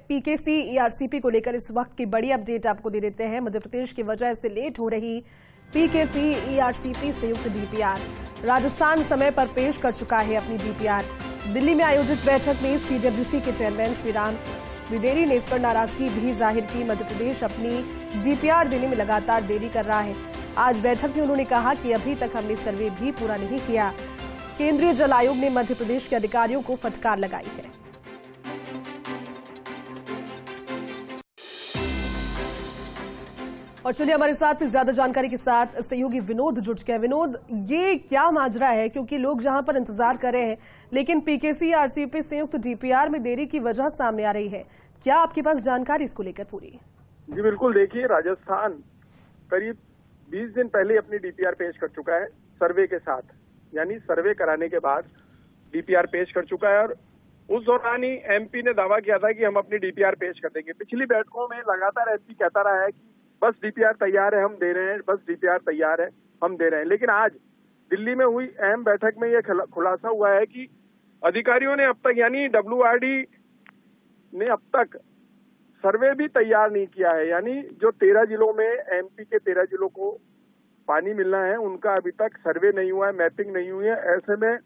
PKC ERCP को लेकर इस वक्त की बड़ी अपडेट आपको दे देते हैं। मध्य प्रदेश की वजह से लेट हो रही पीकेसी ईआरसीपी संयुक्त डीपीआर। राजस्थान समय पर पेश कर चुका है अपनी डीपीआर। दिल्ली में आयोजित बैठक में सीडब्ल्यूसी के चेयरमैन श्रीराम विदेरी ने इस पर नाराजगी भी जाहिर की। मध्य प्रदेश अपनी डीपीआर देने में लगातार देरी कर रहा है। आज बैठक में उन्होंने कहा कि अभी तक हमने सर्वे भी पूरा नहीं किया। केंद्रीय जल आयोग ने मध्य प्रदेश के अधिकारियों को फटकार लगाई है। और चलिए हमारे साथ ज्यादा जानकारी के साथ सहयोगी विनोद जुड़ चुके हैं। विनोद, ये क्या माजरा है, क्योंकि लोग जहां पर इंतजार कर रहे हैं लेकिन पीकेसी आरसीपी संयुक्त डीपीआर में देरी की वजह सामने आ रही है। क्या आपके पास जानकारी इसको लेकर पूरी? जी बिल्कुल, देखिए राजस्थान करीब 20 दिन पहले अपनी डीपीआर पेश कर चुका है सर्वे के साथ, यानी सर्वे कराने के बाद डीपीआर पेश कर चुका है। और उस दौरान ही एमपी ने दावा किया था कि हम अपनी डीपीआर पेश कर देंगे। पिछली बैठकों में लगातार एमपी कहता रहा है कि बस डीपीआर तैयार है, हम दे रहे हैं, बस डीपीआर तैयार है, हम दे रहे हैं। लेकिन आज दिल्ली में हुई अहम बैठक में यह खुलासा हुआ है कि अधिकारियों ने अब तक, यानी डब्ल्यूआरडी ने अब तक सर्वे भी तैयार नहीं किया है। यानी जो 13 जिलों में, एमपी के 13 जिलों को पानी मिलना है, उनका अभी तक सर्वे नहीं हुआ है, मैपिंग नहीं हुई है। ऐसे में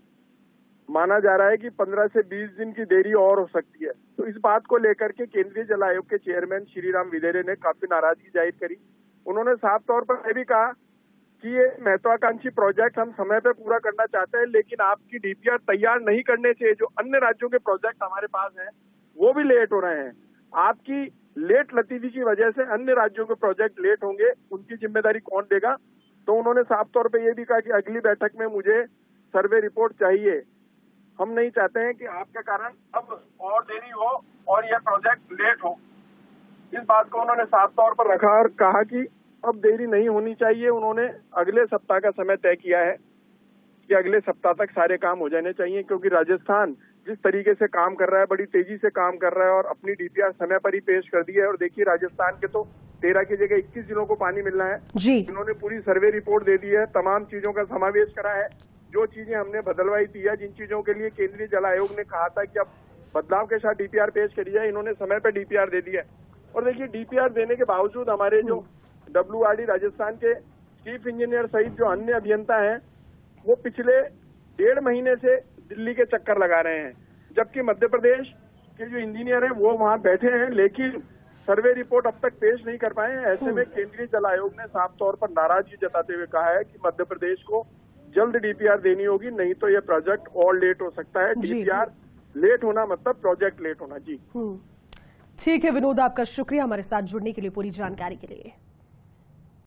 माना जा रहा है कि 15 से 20 दिन की देरी और हो सकती है। तो इस बात को लेकर के केंद्रीय जल आयोग के चेयरमैन श्रीराम विदेरे ने काफी नाराजगी जाहिर करी। उन्होंने साफ तौर पर यह भी कहा कि ये महत्वाकांक्षी प्रोजेक्ट हम समय पे पूरा करना चाहते हैं, लेकिन आपकी डीपीआर तैयार नहीं करने से जो अन्य राज्यों के प्रोजेक्ट हमारे पास हैं वो भी लेट हो रहे हैं। आपकी लेट लतीफी की वजह से अन्य राज्यों के प्रोजेक्ट लेट होंगे, उनकी जिम्मेदारी कौन देगा? तो उन्होंने साफ तौर पे ये भी कहा कि अगली बैठक में मुझे सर्वे रिपोर्ट चाहिए। हम नहीं चाहते हैं कि आपके कारण अब और देरी हो और यह प्रोजेक्ट लेट हो। इस बात को उन्होंने साफ तौर पर रखा और कहा कि अब देरी नहीं होनी चाहिए। उन्होंने अगले सप्ताह का समय तय किया है कि अगले सप्ताह तक सारे काम हो जाने चाहिए, क्योंकि राजस्थान जिस तरीके से काम कर रहा है, बड़ी तेजी से काम कर रहा है और अपनी डीपीआर समय पर ही पेश कर दी है। और देखिए राजस्थान के तो 13 की जगह 21 जिलों को पानी मिलना है जी। इन्होंने पूरी सर्वे रिपोर्ट दे दी है, तमाम चीजों का समावेश करा है। जो चीजें हमने बदलवाई थी या जिन चीजों के लिए केंद्रीय जल आयोग ने कहा था कि अब बदलाव के साथ डीपीआर पेश करी जाए, इन्होंने समय पर डीपीआर दे दी है। और देखिए डीपीआर देने के बावजूद हमारे जो डब्ल्यूआरडी राजस्थान के चीफ इंजीनियर सहित जो अन्य अभियंता हैं वो पिछले 1.5 महीने से दिल्ली के चक्कर लगा रहे हैं, जबकि मध्य प्रदेश के जो इंजीनियर हैं वो वहां बैठे हैं लेकिन सर्वे रिपोर्ट अब तक पेश नहीं कर पाए हैं। ऐसे में केंद्रीय जल आयोग ने साफ तौर पर नाराजगी जताते हुए कहा है कि मध्य प्रदेश को जल्द डीपीआर देनी होगी, नहीं तो यह प्रोजेक्ट और लेट हो सकता है। डीपीआर लेट होना मतलब प्रोजेक्ट लेट होना। जी ठीक है विनोद, आपका शुक्रिया हमारे साथ जुड़ने के लिए, पूरी जानकारी के लिए।